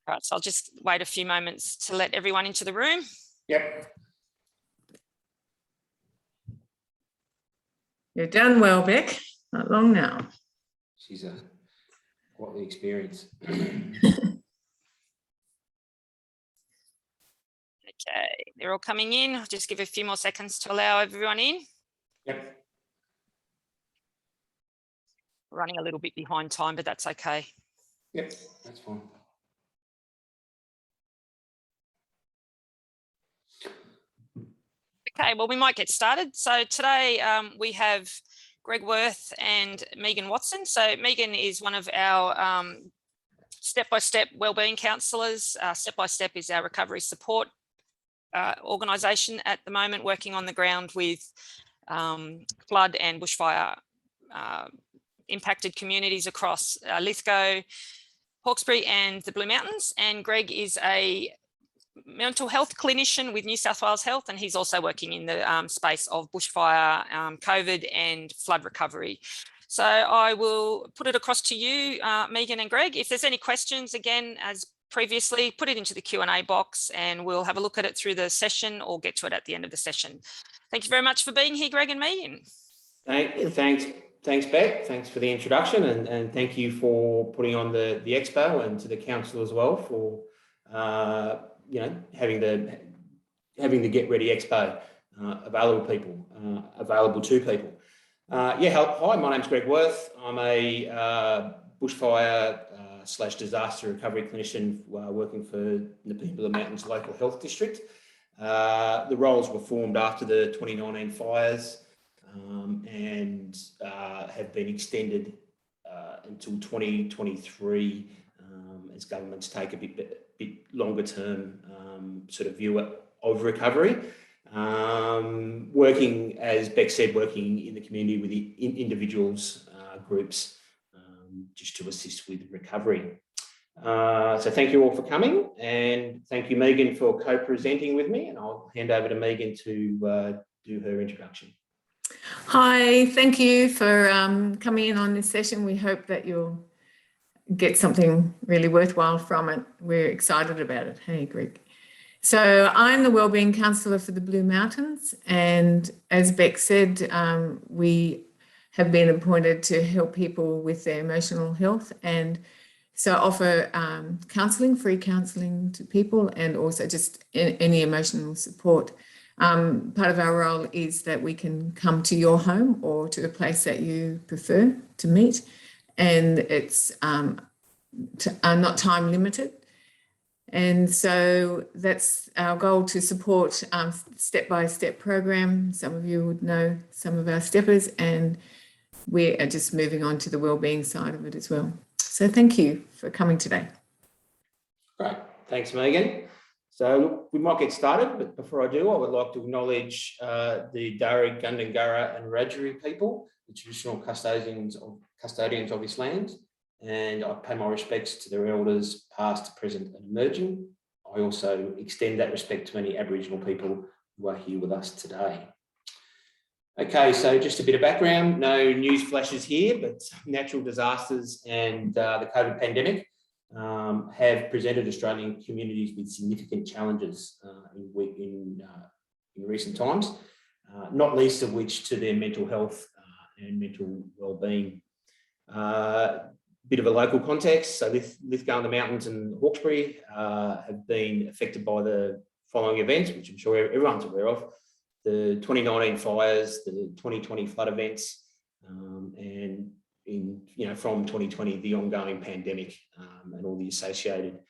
Right, so I'll just wait a few moments to let everyone into the room. Yep. You're done well, Beck. Not long now. She's quite the experience. Okay, they're all coming in. I'll just give a few more seconds to allow everyone in. Yep. Running a little bit behind time, but that's okay. Yep, that's fine. Okay, well, we might get started. So today we have Greg Worth and Megan Watson. So Megan is one of our step-by-step wellbeing counsellors. Step-by-step is our recovery support organisation at the moment, working on the ground with flood and bushfire impacted communities across Lithgow, Hawkesbury and the Blue Mountains. And Greg is a mental health clinician with New South Wales Health, and he's also working in the space of bushfire, COVID and flood recovery. So I will put it across to you, Megan and Greg. If there's any questions, again, as previously, put it into the Q&A box and we'll have a look at it through the session or get to it at the end of the session. Thank you very much for being here, Greg and Megan. Thanks, Beck. Thanks for the introduction, and thank you for putting on the expo, and to the council as well for having the Get Ready Expo available to people. Hi, my name's Greg Worth. I'm a bushfire / disaster recovery clinician working for the Blue Mountains Local Health District. The roles were formed after the 2019 fires and have been extended until 2023 as governments take a bit longer term sort of view of recovery. Working, as Beck said, working in the community with the individuals, groups, just to assist with recovery. So thank you all for coming, and thank you, Megan, for co-presenting with me, and I'll hand over to Megan to do her introduction. Hi, thank you for coming in on this session. We hope that you'll get something really worthwhile from it. We're excited about it. Hey, Greg. So I'm the Wellbeing Counsellor for the Blue Mountains, and as Beck said, we have been appointed to help people with their emotional health, and so offer counselling, free counselling to people, and also just any emotional support. Part of our role is that we can come to your home or to a place that you prefer to meet, and it's not time limited. And so that's our goal, to support step-by-step program. Some of you would know some of our steppers, and we are just moving on to the wellbeing side of it as well. So thank you for coming today. Great, thanks, Megan. So look, we might get started, but before I do, I would like to acknowledge the Dari, Gundungurra and Wiradjuri people, the traditional custodians of this land, and I pay my respects to their elders, past, present and emerging. I also extend that respect to any Aboriginal people who are here with us today. Okay, so just a bit of background, no news flashes here, but natural disasters and the COVID pandemic have presented Australian communities with significant challenges in recent times, not least of which to their mental health and mental wellbeing. Bit of a local context, so Lithgow in the Mountains and Hawkesbury have been affected by the following events, which I'm sure everyone's aware of: the 2019 fires, the 2020 flood events, and from 2020, the ongoing pandemic and all the associated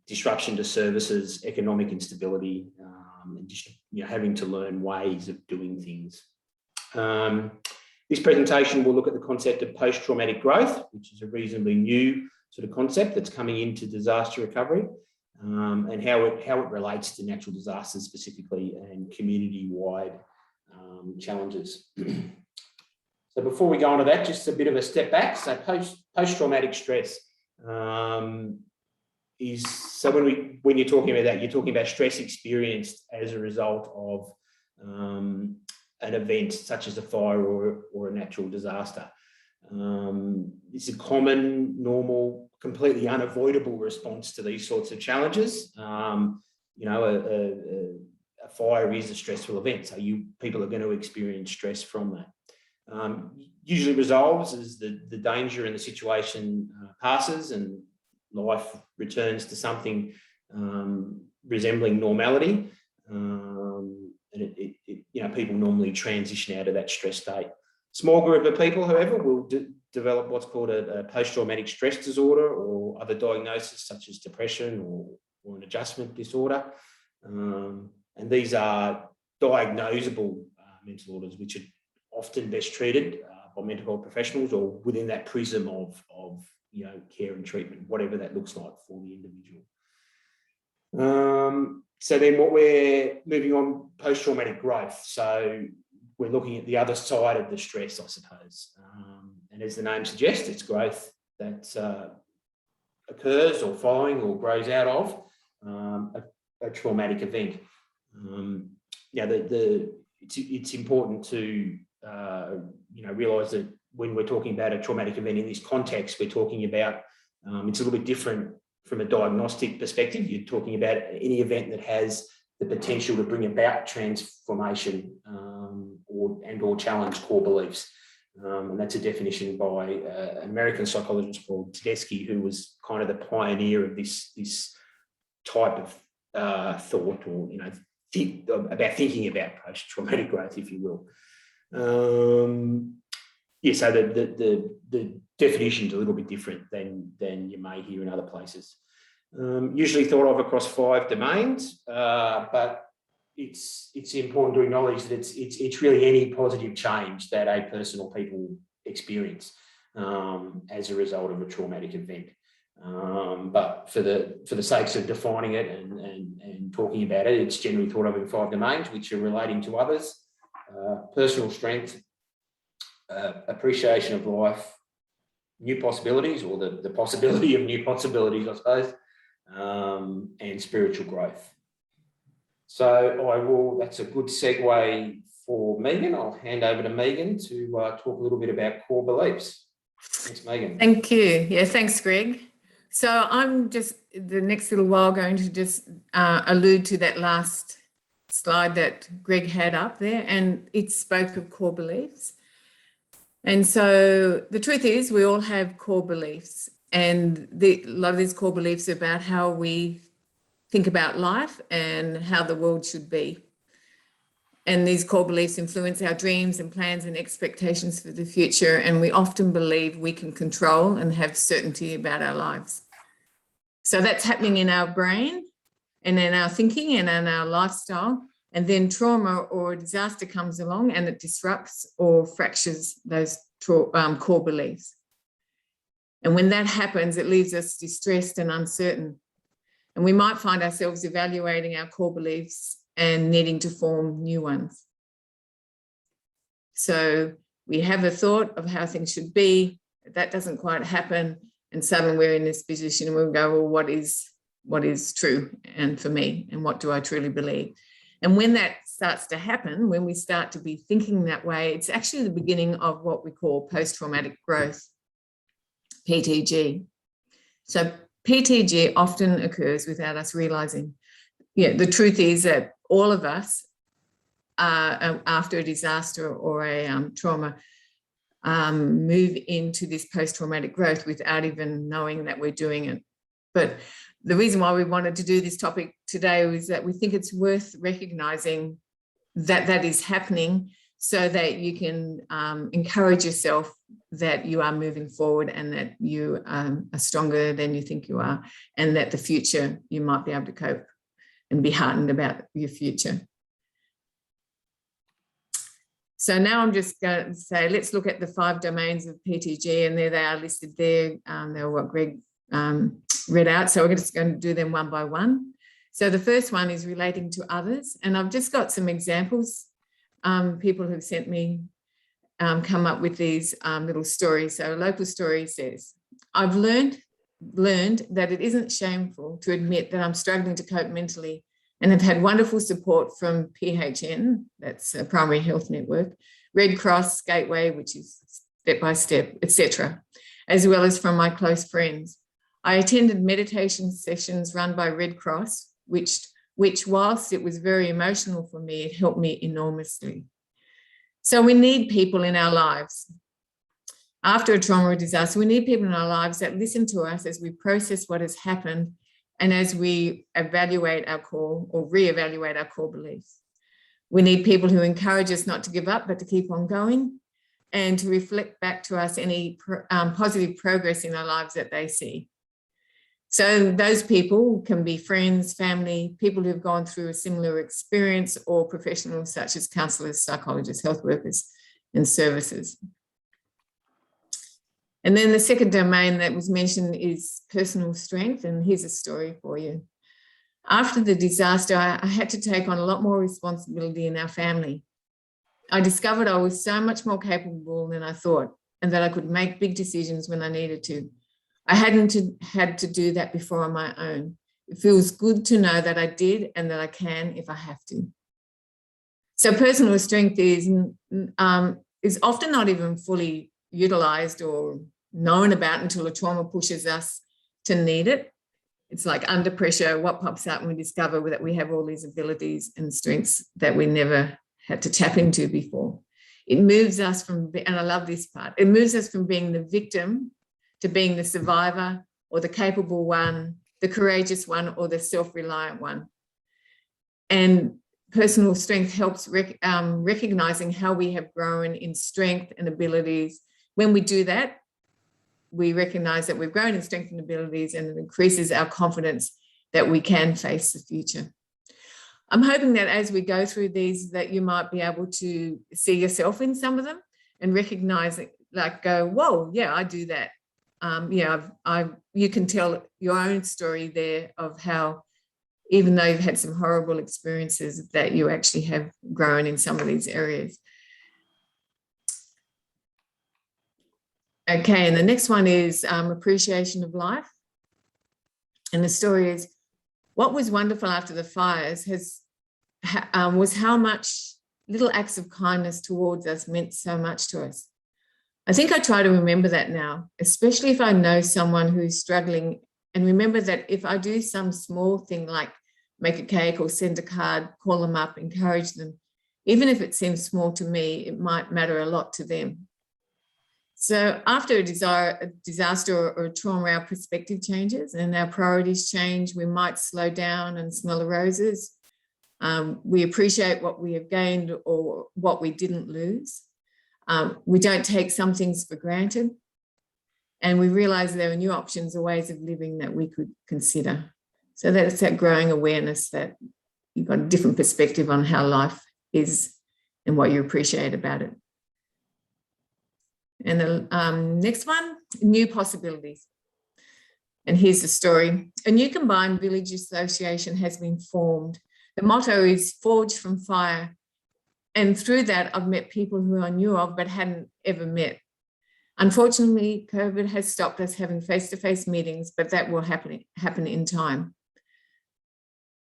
disruption to services, economic instability, and just having to learn ways of doing things. This presentation will look at the concept of post-traumatic growth, which is a reasonably new sort of concept that's coming into disaster recovery, and how it relates to natural disasters specifically and community-wide challenges. So before we go on to that, just a bit of a step back. So post-traumatic stress is, so when you're talking about that, you're talking about stress experienced as a result of an event such as a fire or a natural disaster. It's a common, normal, completely unavoidable response to these sorts of challenges. You know, a fire is a stressful event, so people are going to experience stress from that. Usually resolves as the danger and the situation passes and life returns to something resembling normality. And you know, people normally transition out of that stress state. Small group of people, however, will develop what's called a post-traumatic stress disorder or other diagnoses such as depression or an adjustment disorder. And these are diagnosable mental disorders, which are often best treated by mental health professionals or within that prism of you know, care and treatment, whatever that looks like for the individual. So then what we're moving on, post-traumatic growth. So we're looking at the other side of the stress, I suppose. And as the name suggests, it's growth that occurs or following or grows out of a traumatic event. Yeah, it's important to you know, realise that when we're talking about a traumatic event in this context, we're talking about it's a little bit different from a diagnostic perspective. You're talking about any event that has the potential to bring about transformation or challenge core beliefs. And that's a definition by an American psychologist called Tedeschi, who was kind of the pioneer of this type of thought, or you know, about thinking about post-traumatic growth, if you will. Yeah, so the definition is a little bit different than you may hear in other places. Usually thought of across 5 domains, but it's important to acknowledge that it's really any positive change that a person or people experience as a result of a traumatic event. But for the sakes of defining it and talking about it, it's generally thought of in 5 domains, which are relating to others: personal strength, appreciation of life, new possibilities, or the possibility of new possibilities, I suppose, and spiritual growth. So that's a good segue for Megan. I'll hand over to Megan to talk a little bit about core beliefs. Thanks, Megan. Thank you. Yeah, thanks, Greg. So I'm just the next little while going to just allude to that last slide that Greg had up there, and it spoke of core beliefs. And so the truth is we all have core beliefs, and a lot of these core beliefs are about how we think about life and how the world should be. And these core beliefs influence our dreams and plans and expectations for the future. And we often believe we can control and have certainty about our lives. So that's happening in our brain and in our thinking and in our lifestyle. And then trauma or disaster comes along and it disrupts or fractures those core beliefs. And when that happens, it leaves us distressed and uncertain. And we might find ourselves evaluating our core beliefs and needing to form new ones. So we have a thought of how things should be, that doesn't quite happen, and suddenly we're in this position and we'll go, well, what is true and for me, and what do I truly believe? And when that starts to happen, when we start to be thinking that way, it's actually the beginning of what we call post-traumatic growth, PTG. So PTG often occurs without us realizing. Yeah, the truth is that all of us, after a disaster or a trauma, move into this post-traumatic growth without even knowing that we're doing it. But the reason why we wanted to do this topic today is that we think it's worth recognizing that that is happening, so that you can encourage yourself that you are moving forward and that you are stronger than you think you are, and that the future you might be able to cope and be heartened about your future. So now I'm just going to say, let's look at the 5 domains of PTG, and there they are listed there. They're what Greg read out. So we're just going to do them one by one. So the first one is relating to others. And I've just got some examples. People who've sent me come up with these little stories. So a local story says, I've learned that it isn't shameful to admit that I'm struggling to cope mentally, and have had wonderful support from PHN, that's a Primary Health Network, Red Cross, Gateway, which is step by step, etc., as well as from my close friends. I attended meditation sessions run by Red Cross, which whilst it was very emotional for me, it helped me enormously. So we need people in our lives. After a trauma or disaster, we need people in our lives that listen to us as we process what has happened and as we evaluate our core or reevaluate our core beliefs. We need people who encourage us not to give up, but to keep on going and to reflect back to us any positive progress in our lives that they see. So those people can be friends, family, people who've gone through a similar experience, or professionals such as counsellors, psychologists, health workers, and services. And then the second domain that was mentioned is personal strength. And here's a story for you. After the disaster, I had to take on a lot more responsibility in our family. I discovered I was so much more capable than I thought, and that I could make big decisions when I needed to. I hadn't had to do that before on my own. It feels good to know that I did and that I can if I have to. So personal strength is often not even fully utilised or known about until a trauma pushes us to need it. It's like under pressure, what pops out when we discover that we have all these abilities and strengths that we never had to tap into before. It moves us from, and I love this part, it moves us from being the victim to being the survivor or the capable one, the courageous one, or the self-reliant one. And personal strength helps recognizing how we have grown in strength and abilities. When we do that, we recognize that we've grown in strength and abilities, and it increases our confidence that we can face the future. I'm hoping that as we go through these, that you might be able to see yourself in some of them and recognize it, like go, whoa, yeah, I do that. You can tell your own story there of how, even though you've had some horrible experiences, that you actually have grown in some of these areas. Okay, and the next one is appreciation of life. And the story is, what was wonderful after the fires was how much little acts of kindness towards us meant so much to us. I think I try to remember that now, especially if I know someone who's struggling, and remember that if I do some small thing like make a cake or send a card, call them up, encourage them, even if it seems small to me, it might matter a lot to them. So after a disaster or a trauma, our perspective changes and our priorities change. We might slow down and smell the roses. We appreciate what we have gained or what we didn't lose. We don't take some things for granted. And we realize there are new options or ways of living that we could consider. So that's that growing awareness that you've got a different perspective on how life is and what you appreciate about it. And the next one, new possibilities. And here's the story. A new combined village association has been formed. The motto is forged from fire. And through that, I've met people who I knew of but hadn't ever met. Unfortunately, COVID has stopped us having face-to-face meetings, but that will happen in time.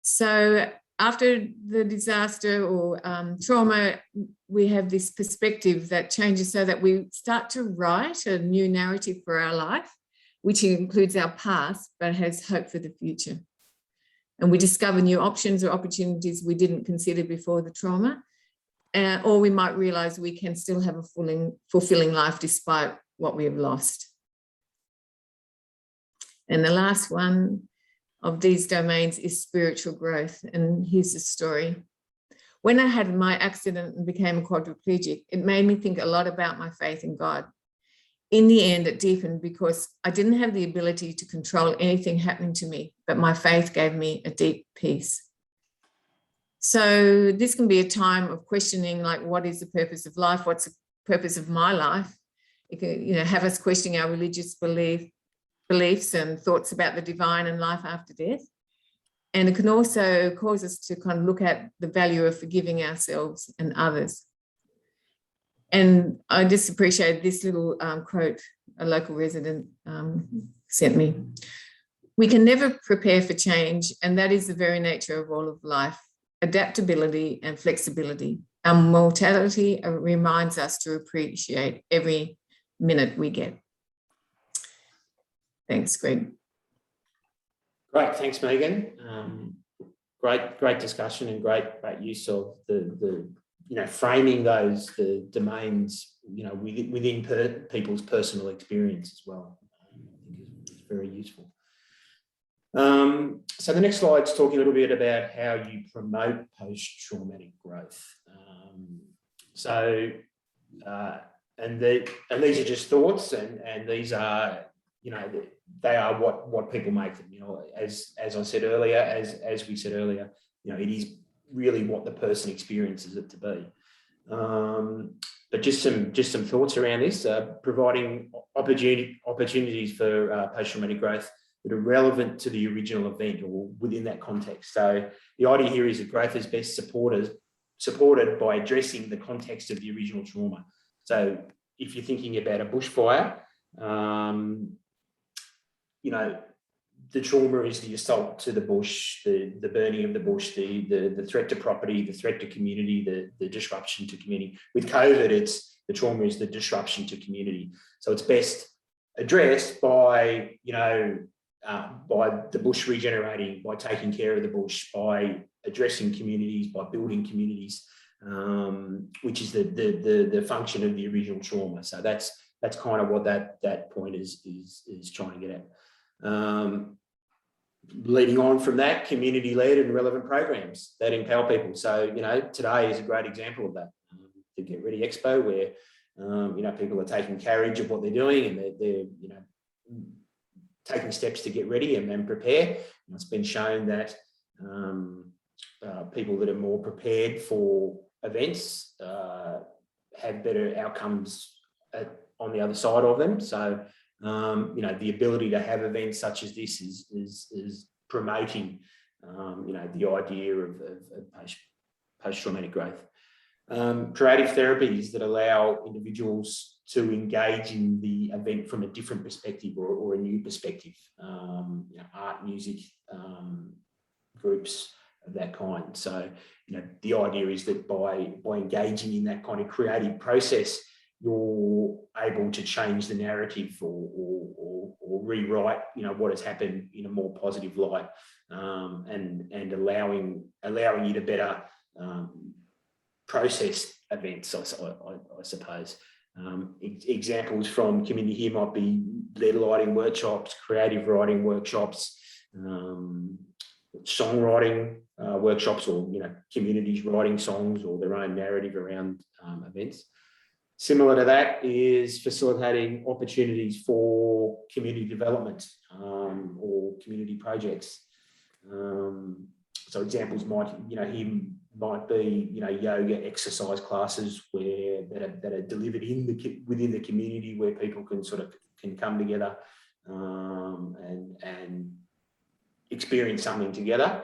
So after the disaster or trauma, we have this perspective that changes so that we start to write a new narrative for our life, which includes our past, but has hope for the future. And we discover new options or opportunities we didn't consider before the trauma, or we might realize we can still have a fulfilling life despite what we have lost. And the last one of these domains is spiritual growth. And here's the story. When I had my accident and became a quadriplegic, it made me think a lot about my faith in God. In the end, it deepened because I didn't have the ability to control anything happening to me, but my faith gave me a deep peace. So this can be a time of questioning, like, what is the purpose of life? What's the purpose of my life? It can, have us questioning our religious beliefs and thoughts about the divine and life after death. And it can also cause us to kind of look at the value of forgiving ourselves and others. And I just appreciate this little quote a local resident sent me. We can never prepare for change, and that is the very nature of all of life, adaptability and flexibility. Our mortality reminds us to appreciate every minute we get. Thanks, Greg. Great, thanks, Megan. Great discussion and great use of the framing the domains within people's personal experience as well. I think is very useful. So the next slide's talking a little bit about how you promote post-traumatic growth. And these are just thoughts, and these are, they are what people make them. As I said earlier, as we said earlier, it is really what the person experiences it to be. But just some thoughts around this, providing opportunities for post-traumatic growth that are relevant to the original event or within that context. So the idea here is that growth is best supported by addressing the context of the original trauma. So if you're thinking about a bushfire, the trauma is the assault to the bush, the burning of the bush, the threat to property, the threat to community, the disruption to community. With COVID, the trauma is the disruption to community. So it's best addressed by the bush regenerating, by taking care of the bush, by addressing communities, by building communities, which is the function of the original trauma. So that's kind of what that point is trying to get at. Leading on from that, community-led and relevant programs that empower people. So, today is a great example of that. The Get Ready Expo, where, people are taking carriage of what they're doing, and they're taking steps to get ready and prepare. It's been shown that people that are more prepared for events have better outcomes on the other side of them. So, the ability to have events such as this is promoting, the idea of post-traumatic growth. Creative therapies that allow individuals to engage in the event from a different perspective or a new perspective. Art, music, groups of that kind. So, the idea is that by engaging in that kind of creative process, you're able to change the narrative or rewrite, what has happened in a more positive light, and allowing you to better process events, I suppose. Examples from community here might be lead lighting workshops, creative writing workshops, songwriting workshops, or communities writing songs or their own narrative around events. Similar to that is facilitating opportunities for community development or community projects. So examples might be yoga exercise classes that are delivered within the community, where people can come together and experience something together.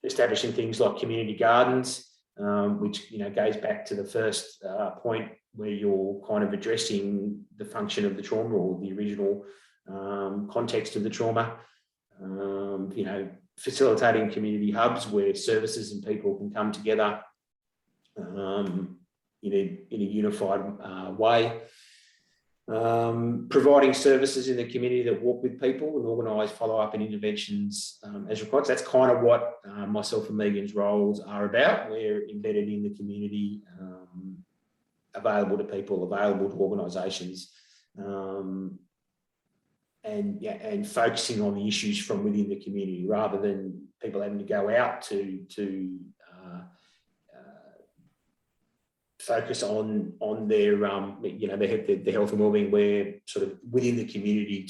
Establishing things like community gardens, which goes back to the first point, where you're kind of addressing the function of the trauma or the original context of the trauma. Facilitating community hubs where services and people can come together in a unified way. Providing services in the community that walk with people and organise follow-up and interventions as required. So that's kind of what myself and Megan's roles are about. We're embedded in the community, available to people, available to organisations, and focusing on the issues from within the community, rather than people having to go out to focus on their their health and wellbeing. We're sort of within the community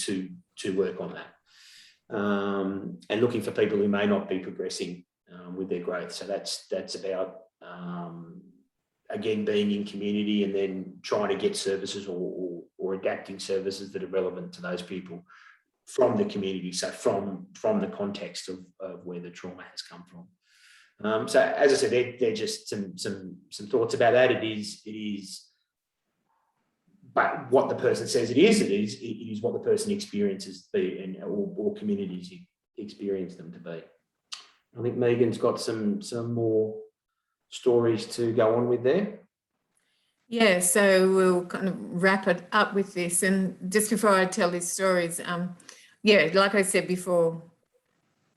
to work on that, and looking for people who may not be progressing with their growth. So that's about again being in community and then trying to get services or adapting services that are relevant to those people from the community. So from the context of where the trauma has come from. So as I said, they're just some thoughts about that. It is, but what the person says it is what the person experiences to be, and or communities experience them to be. I think Megan's got some more stories to go on with there. Yeah, so we'll kind of wrap it up with this. And just before I tell these stories, yeah, like I said before,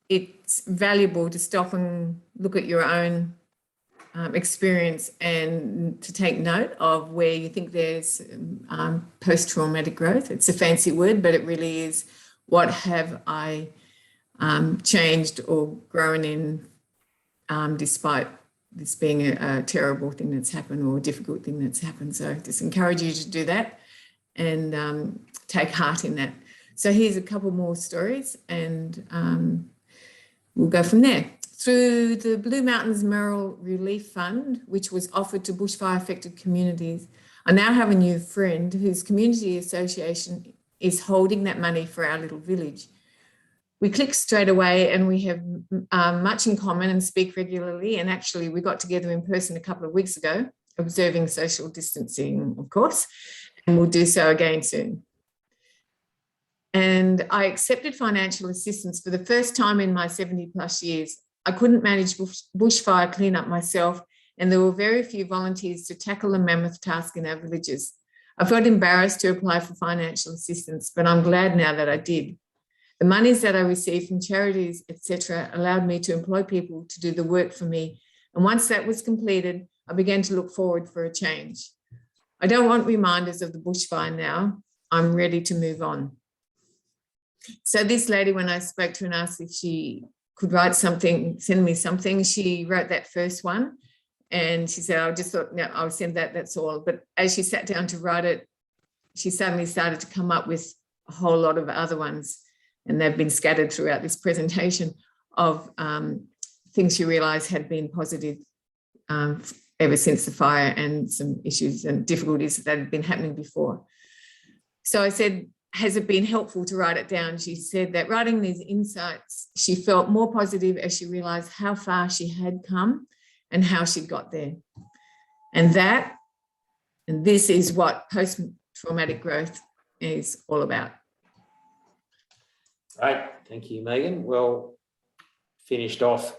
it's valuable to stop and look at your own experience and to take note of where you think there's post-traumatic growth. It's a fancy word, but it really is, what have I changed or grown in despite this being a terrible thing that's happened or a difficult thing that's happened. So just encourage you to do that and take heart in that. So here's a couple more stories and we'll go from there. Through the Blue Mountains Mayoral Relief Fund, which was offered to bushfire affected communities, I now have a new friend whose community association is holding that money for our little village. We clicked straight away and we have much in common and speak regularly. And actually we got together in person a couple of weeks ago, observing social distancing, of course, and we'll do so again soon. And I accepted financial assistance for the first time in my 70 plus years. I couldn't manage bushfire cleanup myself, and there were very few volunteers to tackle the mammoth task in our villages. I felt embarrassed to apply for financial assistance, but I'm glad now that I did. The monies that I received from charities, etc., allowed me to employ people to do the work for me. And once that was completed, I began to look forward for a change. I don't want reminders of the bushfire now. I'm ready to move on. So this lady, when I spoke to her and asked if she could write something, send me something, she wrote that first one. And she said, I just thought, no, I'll send that, that's all. But as she sat down to write it, she suddenly started to come up with a whole lot of other ones. And they've been scattered throughout this presentation of things she realised had been positive ever since the fire and some issues and difficulties that had been happening before. So I said, has it been helpful to write it down? She said that writing these insights, she felt more positive as she realised how far she had come and how she got there. And this is what post-traumatic growth is all about. Great, thank you, Megan. Well finished off.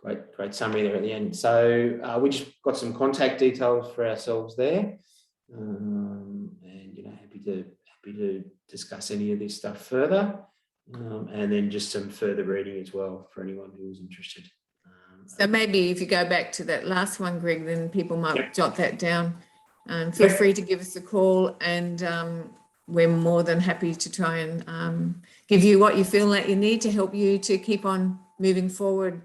Great summary there at the end. So we just got some contact details for ourselves there, and happy to discuss any of this stuff further, and then just some further reading as well for anyone who is interested. So maybe if you go back to that last one, Greg, then people might jot that down. Feel free to give us a call, and we're more than happy to try and give you what you feel like you need to help you to keep on moving forward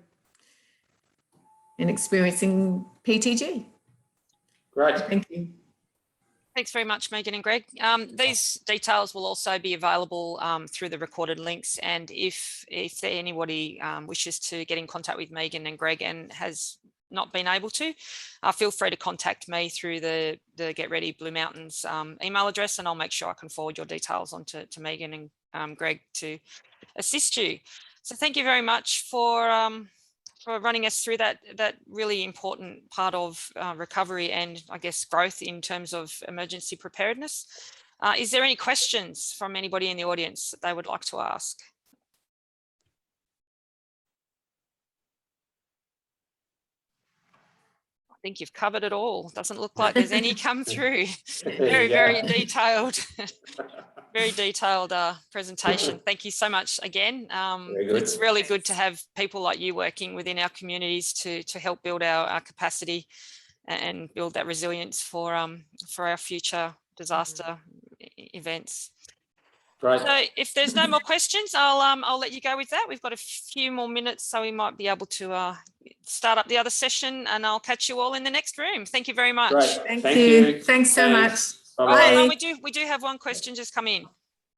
and experiencing PTG. Great. Thank you. Thanks very much, Megan and Greg. These details will also be available through the recorded links. And if anybody wishes to get in contact with Megan and Greg and has not been able to, feel free to contact me through the Get Ready Blue Mountains email address, and I'll make sure I can forward your details on to Megan and Greg to assist you. So thank you very much for running us through that really important part of recovery and I guess growth in terms of emergency preparedness. Is there any questions from anybody in the audience that they would like to ask? I think you've covered it all. Doesn't look like there's any come through. Very detailed. Very detailed presentation. Thank you so much again. It's really good to have people like you working within our communities to help build our capacity and build that resilience for our future disaster events. Right. So if there's no more questions, I'll let you go with that. We've got a few more minutes, so we might be able to start up the other session, and I'll catch you all in the next room. Thank you very much. Great. Thank you. Thanks so much. Bye. Hold on, we do have one question just come in.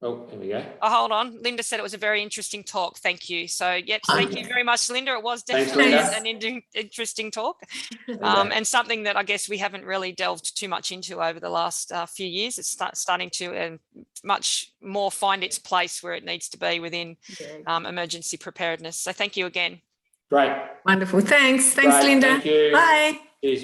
Oh, here we go. Oh, hold on. Linda said it was a very interesting talk. Thank you. So, yep, thank you very much, Linda. It was definitely an interesting talk, and something that I guess we haven't really delved too much into over the last few years. It's starting to much more find its place where it needs to be within emergency preparedness. So, thank you again. Great. Wonderful. Thanks, Linda. Thank you. Bye. Cheers.